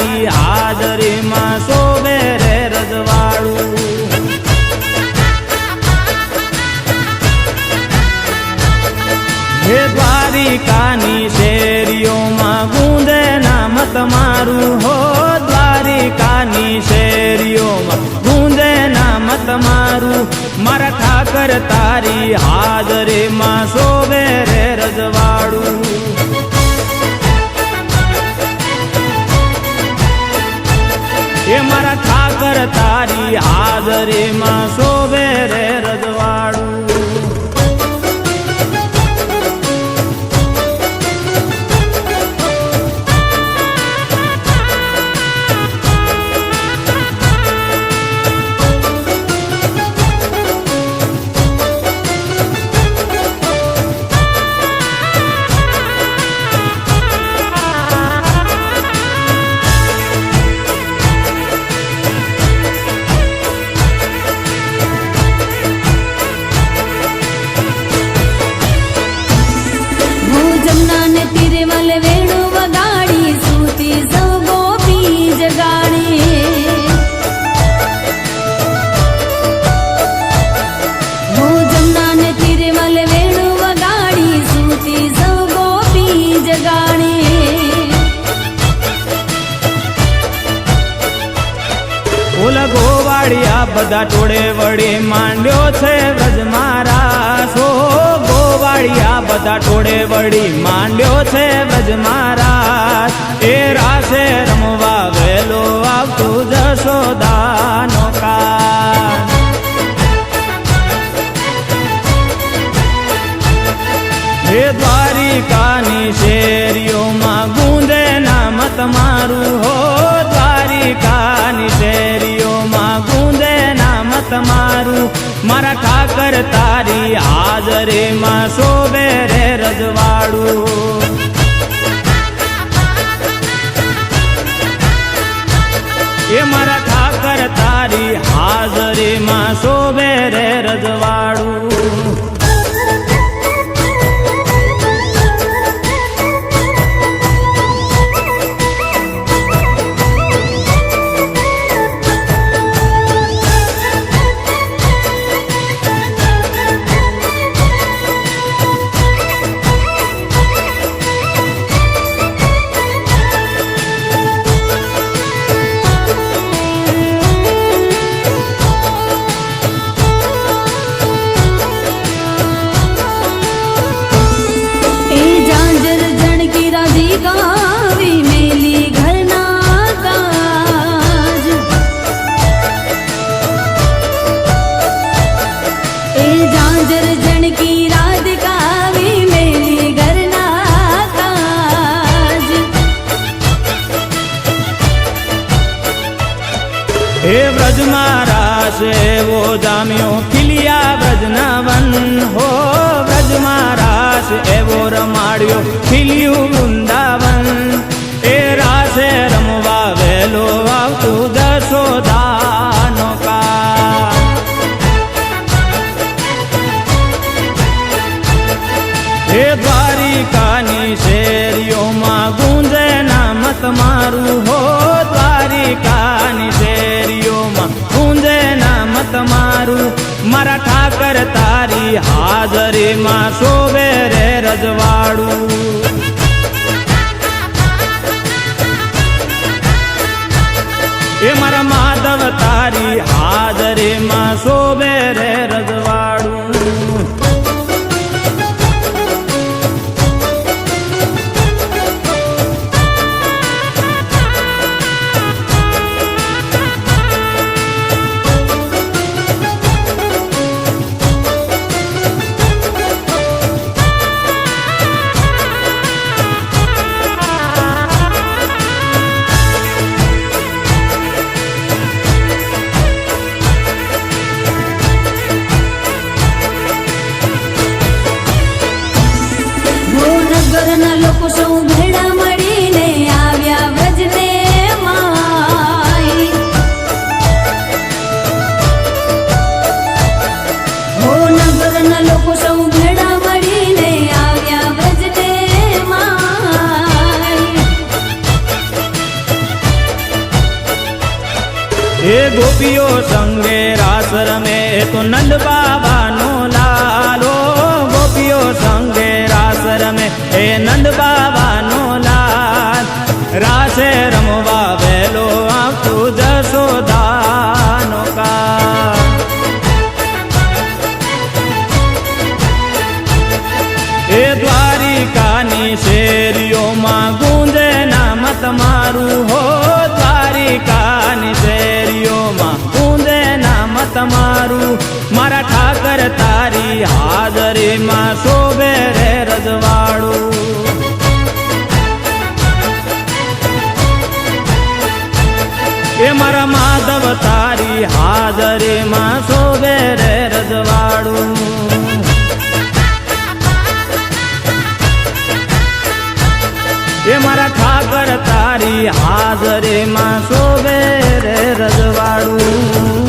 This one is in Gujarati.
તારી હાજરીમાં શોભે રે રજવાડું. હે દ્વારિકાની શેરીઓમાં ગુંજે નામ તમારું હો. દ્વારિકાની શેરીઓમાં ગુંજે નામ તમારું. મારા ઠાકર તારી હાજરીમાં શોભે રે રજવાડું. એ મારા ઠાકર તારી હાજરીમાં શોભે રે રજવાડું. ગોવાળિયા બધા ટોળે વળી માંડ્યો છે વ્રજ મહારાજ. હો ગોવાળિયા બધા ટોળે વળી માંડ્યો છે વ્રજ મહારાજ. એ રાસે રમવા વેલો આવતું જશોદાનો કાન. હે દ્વારિકાની શેરીઓમાં ગુંજે નામ તમારું હો. દ્વારિકાની શેરીઓમાં ગુંજે નામ તમારું. મારા ઠાકર તારી હાજરીમાં શોભે રે રજવાડું. એ મારા ઠાકર તારી હાજરીમાં શોભે રે રજવાડું. હે વ્રજમાં રાસ એવો જામ્યો ખીલિયા વ્રજના વન. હો વ્રજમાં રાસ એવો રમાડ્યો ખીલ્યું વૃંદાવન. એ રાસે રમવા વેલો આવતું જશોદાનો કાન. હે દ્વારિકાની શેરીઓમાં ગુંજે નામ તમારું હો. દ્વારિકાની શેરીઓમાં ગુંજે નામ તમારું. મારા ઠાકર તારી હાજરીમાં શોભે રે રજવાડું. એ મારા માધવ તારી હાજરીમાં શોભે રે રજવાડું. એ ગોપીઓ સંગે રાસ રમે તો નંદ બાબાનો લાલો, ગોપીઓ સંગે રાસ રમે એ નંદ બાબાનો લાલ, રાસે રમવા વેલો આવતું જશોદાનો કાળ. એ દ્વારિકાની શેરીઓમાં ગુંજે નામ તમારું હો, દ્વારિકાની શેરીઓમાં ગુંજે નામ તમારું, મારા ઠાકર તારી હાજરીમાં શોભે રે રજવાડું. એ મારા માધવ તારી હાજરીમાં શોભે રે રજવાડું. એ મારા ઠાકર તારી હાજરીમાં શોભે રે રજવાડું.